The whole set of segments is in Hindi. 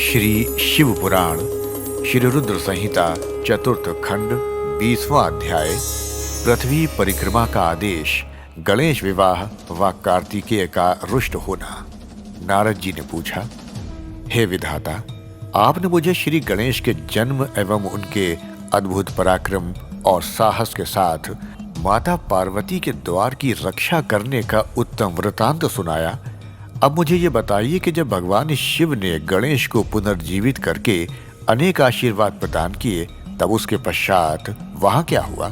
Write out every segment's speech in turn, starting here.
श्री शिव पुराण श्री रुद्र संहिता चतुर्थ खंड 20वां अध्याय पृथ्वी परिक्रमा का आदेश, गणेश विवाह व कार्तिकेय का रुष्ट होना। नारद जी ने पूछा, हे विधाता, आपने मुझे श्री गणेश के जन्म एवं उनके अद्भुत पराक्रम और साहस के साथ माता पार्वती के द्वार की रक्षा करने का उत्तम वृतांत सुनाया। अब मुझे ये बताइए कि जब भगवान शिव ने गणेश को पुनर्जीवित करके अनेक आशीर्वाद प्रदान किए, तब उसके पश्चात वहां क्या हुआ?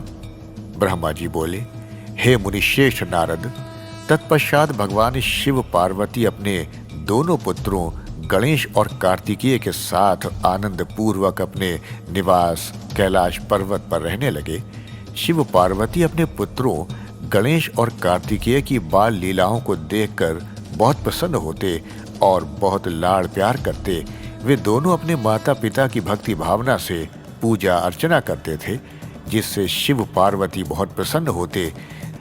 ब्रह्मा जी बोले, हे मुनिश्रेष्ठ नारद, तत्पश्चात भगवान शिव पार्वती अपने दोनों पुत्रों गणेश और कार्तिकेय के साथ आनंद पूर्वक अपने निवास कैलाश पर्वत पर रहने लगे। शिव पार्वती अपने पुत्रों गणेश और कार्तिकेय की बाल लीलाओं को देखकर बहुत प्रसन्न होते और बहुत लाड़ प्यार करते। वे दोनों अपने माता पिता की भक्ति भावना से पूजा अर्चना करते थे, जिससे शिव पार्वती बहुत प्रसन्न होते।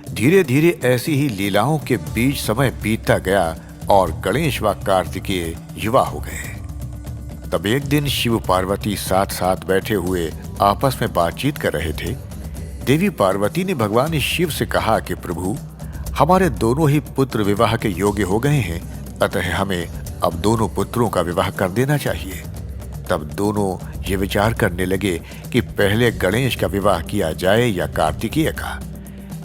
धीरे धीरे ऐसी ही लीलाओं के बीच समय बीतता गया और गणेश व कार्तिकेय युवा हो गए। तब एक दिन शिव पार्वती साथ साथ बैठे हुए आपस में बातचीत कर रहे थे। देवी पार्वती ने भगवान शिव से कहा कि प्रभु, हमारे दोनों ही पुत्र विवाह के योग्य हो गए हैं, अतः हमें अब दोनों पुत्रों का विवाह कर देना चाहिए। तब दोनों ये विचार करने लगे कि पहले गणेश का विवाह किया जाए या कार्तिकेय का।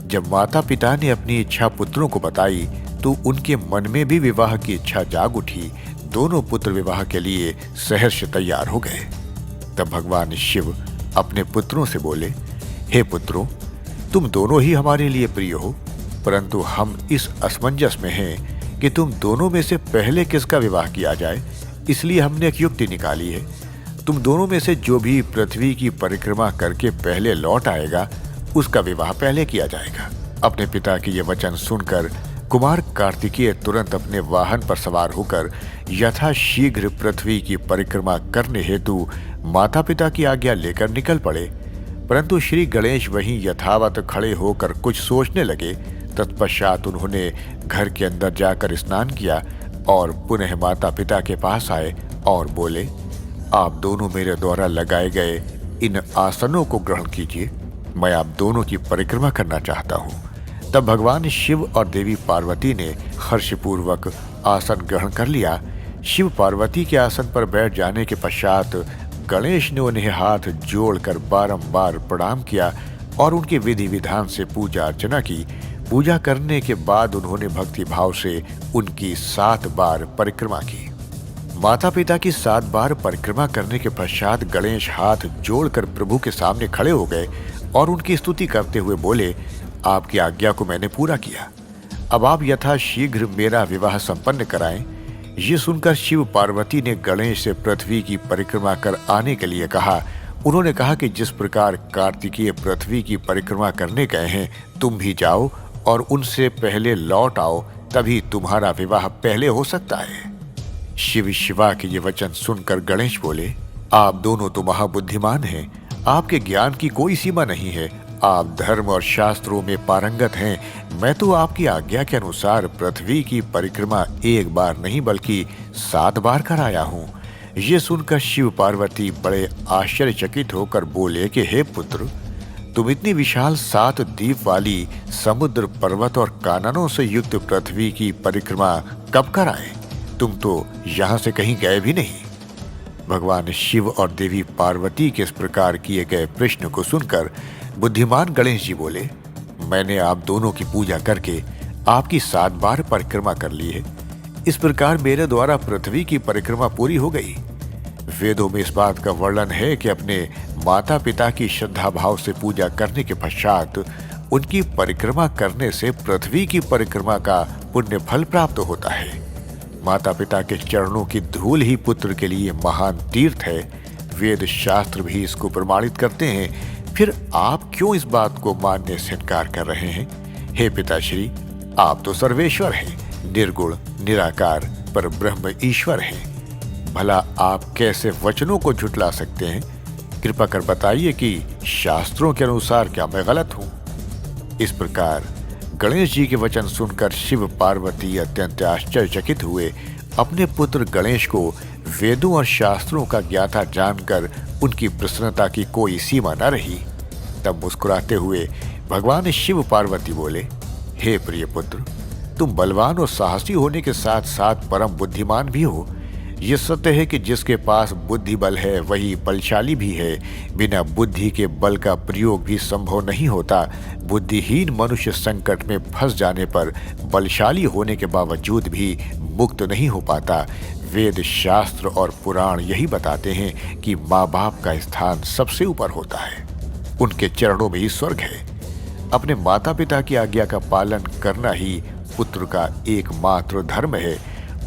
जब माता पिता ने अपनी इच्छा पुत्रों को बताई तो उनके मन में भी विवाह की इच्छा जाग उठी। दोनों पुत्र विवाह के लिए सहर्ष तैयार हो गए। तब भगवान शिव अपने पुत्रों से बोले, हे पुत्रों, तुम दोनों ही हमारे लिए प्रिय हो, परंतु हम इस असमंजस में हैं कि तुम दोनों में से पहले किसका विवाह किया जाए। इसलिए हमने एक युक्ति निकाली है। तुम दोनों में से जो भी पृथ्वी की परिक्रमा करके पहले लौट आएगा, उसका विवाह पहले किया जाएगा। अपने पिता के ये वचन सुनकर कुमार कार्तिकेय तुरंत अपने वाहन पर सवार होकर यथाशीघ्र पृथ्वी की परिक्रमा करने हेतु माता पिता की आज्ञा लेकर निकल पड़े। परंतु श्री गणेश वहीं यथावत खड़े होकर कुछ सोचने लगे। तत्पश्चात उन्होंने घर के अंदर जाकर स्नान किया और पुनः माता पिता के पास आए और बोले, आप दोनों मेरे द्वारा लगाए गए इन आसनों को ग्रहण कीजिए। मैं आप दोनों की परिक्रमा करना चाहता हूँ। तब भगवान शिव और देवी पार्वती ने हर्षपूर्वक आसन ग्रहण कर लिया। शिव पार्वती के आसन पर बैठ जाने के पश्चात गणेश ने उन्हें हाथ जोड़कर बारंबार प्रणाम किया और उनके विधि विधान से पूजा अर्चना की। पूजा करने के बाद उन्होंने भक्ति भाव से उनकी 7 बार परिक्रमा की। माता पिता की 7 बार परिक्रमा करने के पश्चात गणेश हाथ जोड़कर प्रभु के सामने खड़े हो गए और उनकी स्तुति करते हुए बोले, आपकी आज्ञा को मैंने पूरा किया। अब आप यथाशीघ्र मेरा विवाह संपन्न कराएं। ये सुनकर शिव पार्वती ने गणेश से पृथ्वी की परिक्रमा कर आने के लिए कहा। उन्होंने कहा कि जिस प्रकार कार्तिकेय पृथ्वी की परिक्रमा करने गए हैं, तुम भी जाओ और उनसे पहले लौट आओ, तभी तुम्हारा विवाह पहले हो सकता है। शिव शिवा के ये वचन सुनकर गणेश बोले, आप दोनों तो महाबुद्धिमान हैं, आपके ज्ञान की कोई सीमा नहीं है। आप धर्म और शास्त्रों में पारंगत हैं। मैं तो आपकी आज्ञा के अनुसार पृथ्वी की परिक्रमा एक बार नहीं बल्कि 7 बार कराया हूँ। ये सुनकर शिव पार्वती बड़े आश्चर्यचकित होकर बोले कि हे पुत्र, तुम इतनी विशाल 7 द्वीप वाली समुद्र पर्वत और काननों से युक्त पृथ्वी की परिक्रमा कब कराए? तुम तो यहाँ से कहीं गए भी नहीं। भगवान शिव और देवी पार्वती के इस प्रकार किए गए प्रश्न को सुनकर बुद्धिमान गणेश जी बोले, मैंने आप दोनों की पूजा करके आपकी 7 बार परिक्रमा कर ली है। इस प्रकार मेरे द्वारा पृथ्वी की परिक्रमा पूरी हो गई। वेदों में इस बात का वर्णन है कि अपने माता पिता की श्रद्धा भाव से पूजा करने के पश्चात उनकी परिक्रमा करने से पृथ्वी की परिक्रमा का पुण्य फल प्राप्त होता है। माता पिता के चरणों की धूल ही पुत्र के लिए महान तीर्थ है। वेद शास्त्र भी इसको प्रमाणित करते हैं। फिर आप क्यों इस बात को मानने से इनकार कर रहे हैं? हे पिताश्री, आप तो सर्वेश्वर हैं, निर्गुण निराकार पर ब्रह्म ईश्वर हैं। भला आप कैसे वचनों को झुठला सकते हैं? कृपा कर बताइए कि शास्त्रों के अनुसार क्या मैं गलत हूं? इस प्रकार गणेश जी के वचन सुनकर शिव पार्वती अत्यंत आश्चर्यचकित हुए। अपने पुत्र गणेश को वेदों और शास्त्रों का ज्ञाता जानकर उनकी प्रसन्नता की कोई सीमा न रही। तब मुस्कुराते हुए भगवान शिव पार्वती बोले, हे प्रिय पुत्र, तुम बलवान और साहसी होने के साथ साथ परम बुद्धिमान भी हो। ये सत्य है कि जिसके पास बुद्धि बल है वही बलशाली भी है। बिना बुद्धि के बल का प्रयोग भी संभव नहीं होता। बुद्धिहीन मनुष्य संकट में फंस जाने पर बलशाली होने के बावजूद भी मुक्त नहीं हो पाता। वेद, शास्त्र और पुराण यही बताते हैं कि माँ बाप का स्थान सबसे ऊपर होता है। उनके चरणों में ही स्वर्ग है। अपने माता पिता की आज्ञा का पालन करना ही पुत्र का एकमात्र धर्म है।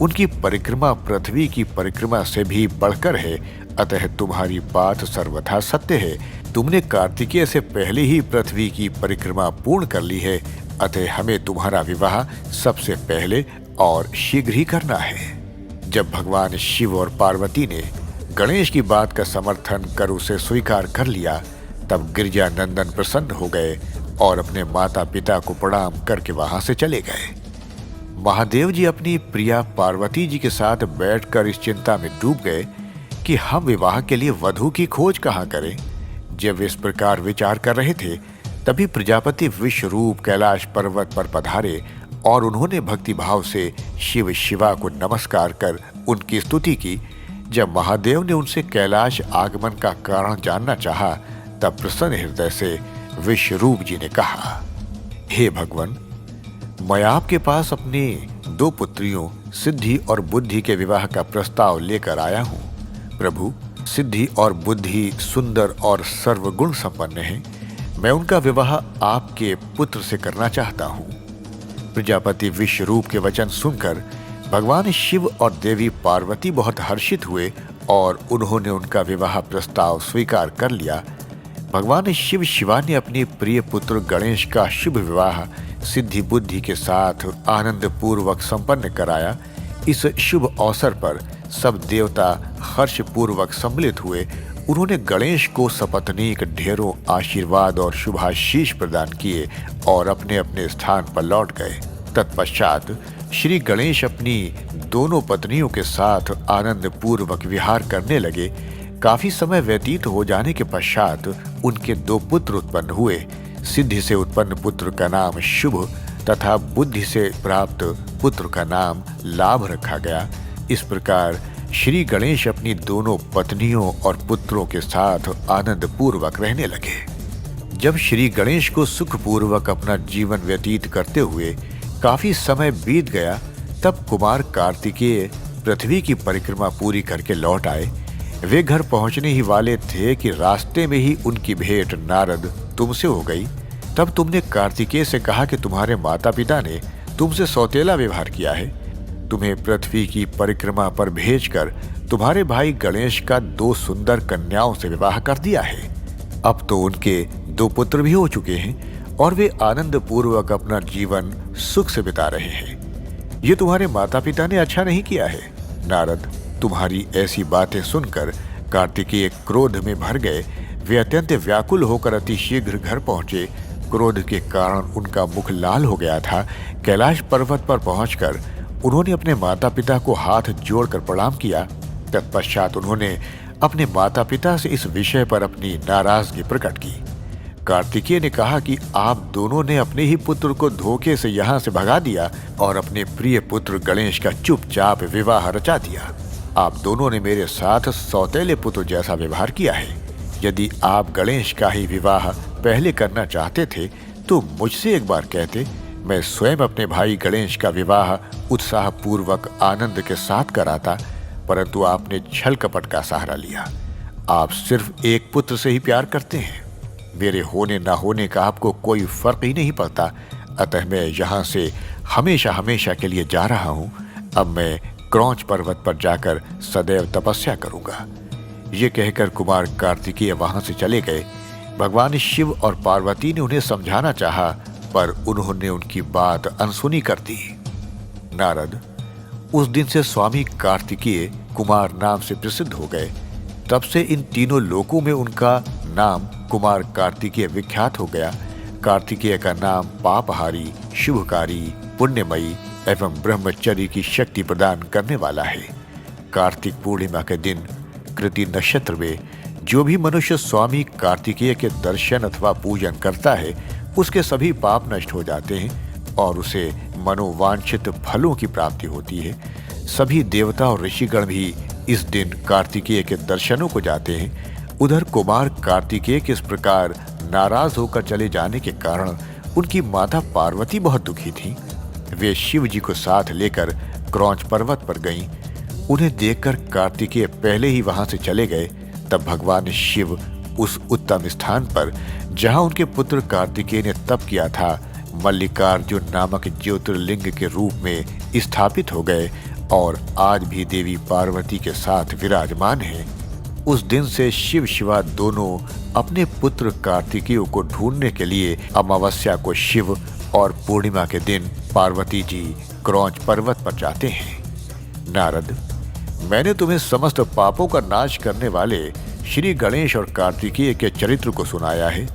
उनकी परिक्रमा पृथ्वी की परिक्रमा से भी बढ़कर है। अतः तुम्हारी बात सर्वथा सत्य है। तुमने कार्तिकेय से पहले ही पृथ्वी की परिक्रमा पूर्ण कर ली है। अतः हमें तुम्हारा विवाह सबसे पहले और शीघ्र ही करना है। जब भगवान शिव और पार्वती ने गणेश की बात का समर्थन कर उसे स्वीकार कर लिया, तब गिरिजानंदन प्रसन्न हो गए और अपने माता पिता को प्रणाम करके वहां से चले गए। महादेव जी अपनी प्रिया पार्वती जी के साथ बैठकर इस चिंता में डूब गए कि हम विवाह के लिए वधू की खोज कहाँ करें। जब वे इस प्रकार विचार कर रहे थे, तभी प्रजापति विश्वरूप कैलाश पर्वत पर पधारे और उन्होंने भक्ति भाव से शिव शिवा को नमस्कार कर उनकी स्तुति की। जब महादेव ने उनसे कैलाश आगमन का कारण जानना चाहा, तब प्रसन्न हृदय से विश्वरूप जी ने कहा, हे भगवान, मैं आपके पास अपनी 2 पुत्रियों सिद्धि और बुद्धि के विवाह का प्रस्ताव लेकर आया हूँ। प्रभु, सिद्धि और बुद्धि सुंदर और सर्वगुण संपन्न हैं। मैं उनका विवाह आपके पुत्र से करना चाहता हूँ। प्रजापति विश्वरूप के वचन सुनकर भगवान शिव और देवी पार्वती बहुत हर्षित हुए और उन्होंने उनका विवाह प्रस्ताव स्वीकार कर लिया। भगवान शिव शिवा ने अपने प्रिय पुत्र गणेश का शुभ विवाह सिद्धि बुद्धि के साथ आनंद पूर्वक संपन्न कराया। इस शुभ अवसर पर सब देवता हर्ष पूर्वक सम्मिलित हुए। उन्होंने गणेश को सपत्नीक ढेरों आशीर्वाद और शुभाशीष प्रदान किए और अपने अपने स्थान पर लौट गए। तत्पश्चात श्री गणेश अपनी दोनों पत्नियों के साथ आनंद पूर्वक विहार करने लगे। काफी समय व्यतीत हो जाने के पश्चात उनके 2 पुत्र उत्पन्न हुए। सिद्धि से उत्पन्न पुत्र का नाम शुभ तथा बुद्धि से प्राप्त पुत्र का नाम लाभ रखा गया। इस प्रकार श्री गणेश अपनी दोनों पत्नियों और पुत्रों के साथ आनंद पूर्वक रहने लगे। जब श्री गणेश को सुखपूर्वक अपना जीवन व्यतीत करते हुए काफी समय बीत गया, तब कुमार कार्तिकेय पृथ्वी की परिक्रमा पूरी करके लौट आए। वे घर पहुंचने ही वाले थे कि रास्ते में ही उनकी भेंट नारद तुमसे हो गई। तब तुमने कार्तिकेय से कहा कि तुम्हारे माता पिता ने तुमसे सौतेला व्यवहार किया है। तुम्हें पृथ्वी की परिक्रमा पर भेजकर तुम्हारे भाई गणेश का 2 सुंदर कन्याओं से विवाह कर दिया है। अब तो उनके 2 पुत्र भी हो चुके हैं और वे आनंद पूर्वक अपना जीवन सुख से बिता रहे हैं। ये तुम्हारे माता पिता ने अच्छा नहीं किया है। नारद, तुम्हारी ऐसी बातें सुनकर कार्तिकेय क्रोध में भर गए। वे अत्यंत व्याकुल होकर अति शीघ्र घर पहुंचे। क्रोध के कारण उनका मुख लाल हो गया था। कैलाश पर्वत पर पहुंचकर उन्होंने अपने माता पिता को हाथ जोड़कर प्रणाम किया। तत्पश्चात उन्होंने अपने माता पिता से इस विषय पर अपनी नाराजगी प्रकट की। कार्तिकेय ने कहा कि आप दोनों ने अपने ही पुत्र को धोखे से यहाँ से भगा दिया और अपने प्रिय पुत्र गणेश का चुपचाप विवाह रचा दिया। आप दोनों ने मेरे साथ सौतेले पुत्र जैसा व्यवहार किया है। यदि आप गणेश का ही विवाह पहले करना चाहते थे तो मुझसे एक बार कहते। मैं स्वयं अपने भाई गणेश का विवाह उत्साह पूर्वक आनंद के साथ कराता, परंतु आपने छल कपट का सहारा लिया। आप सिर्फ एक पुत्र से ही प्यार करते हैं। मेरे होने ना होने का आपको कोई फर्क ही नहीं पड़ता। अतः मैं यहाँ से हमेशा हमेशा के लिए जा रहा हूँ। अब मैं क्रौंच पर्वत पर जाकर सदैव तपस्या करूंगा। ये कहकर कुमार कार्तिकेय वहां से चले गए। भगवान शिव और पार्वती ने उन्हें समझाना चाहा, पर उन्होंने उनकी बात अनसुनी कर दी। नारद, उस दिन से स्वामी कार्तिकेय कुमार नाम से प्रसिद्ध हो गए। तब से इन तीनों लोकों में उनका नाम कुमार कार्तिकेय विख्यात हो गया। कार्तिकेय का नाम पापहारी, शुभकारी, पुण्यमयी एवं ब्रह्मचर्य की शक्ति प्रदान करने वाला है। कार्तिक पूर्णिमा के दिन कृति नक्षत्र में जो भी मनुष्य स्वामी कार्तिकेय के दर्शन अथवा पूजन करता है उसके सभी पाप नष्ट हो जाते हैं और उसे मनोवांछित फलों की प्राप्ति होती है। सभी देवता और ऋषिगण भी इस दिन कार्तिकेय के दर्शनों को जाते हैं। उधर कुमार कार्तिकेय के इस प्रकार नाराज होकर चले जाने के कारण उनकी माता पार्वती बहुत दुखी थी। वे शिव जी को साथ लेकर क्रौंच पर्वत पर गईं। उन्हें देखकर कार्तिकेय पहले ही वहां से चले गए। तब भगवान शिव उस उत्तम स्थान पर जहां उनके पुत्र कार्तिकेय ने तप किया था मल्लिकार्जुन नामक ज्योतिर्लिंग के रूप में स्थापित हो गए और आज भी देवी पार्वती के साथ विराजमान हैं। उस दिन से शिव शिवा दोनों अपने पुत्र कार्तिकेय को ढूंढने के लिए अमावस्या को शिव और पूर्णिमा के दिन पार्वती जी क्रौंच पर्वत पर जाते हैं। नारद, मैंने तुम्हें समस्त पापों का नाश करने वाले श्री गणेश और कार्तिकेय के चरित्र को सुनाया है।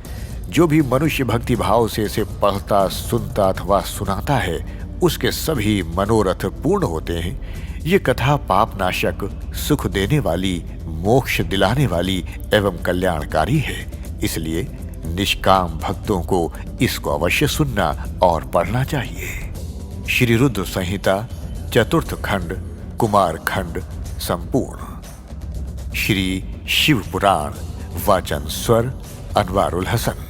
जो भी मनुष्य भक्ति भाव से इसे पढ़ता, सुनता अथवा सुनाता है उसके सभी मनोरथ पूर्ण होते हैं। ये कथा पाप नाशक, सुख देने वाली, मोक्ष दिलाने वाली एवं कल्याणकारी है। इसलिए निष्काम भक्तों को इसको अवश्य सुनना और पढ़ना चाहिए। श्री रुद्र संहिता चतुर्थ खंड कुमार खंड संपूर्ण। श्री शिव पुराण वाचन स्वर अनवारुल हसन।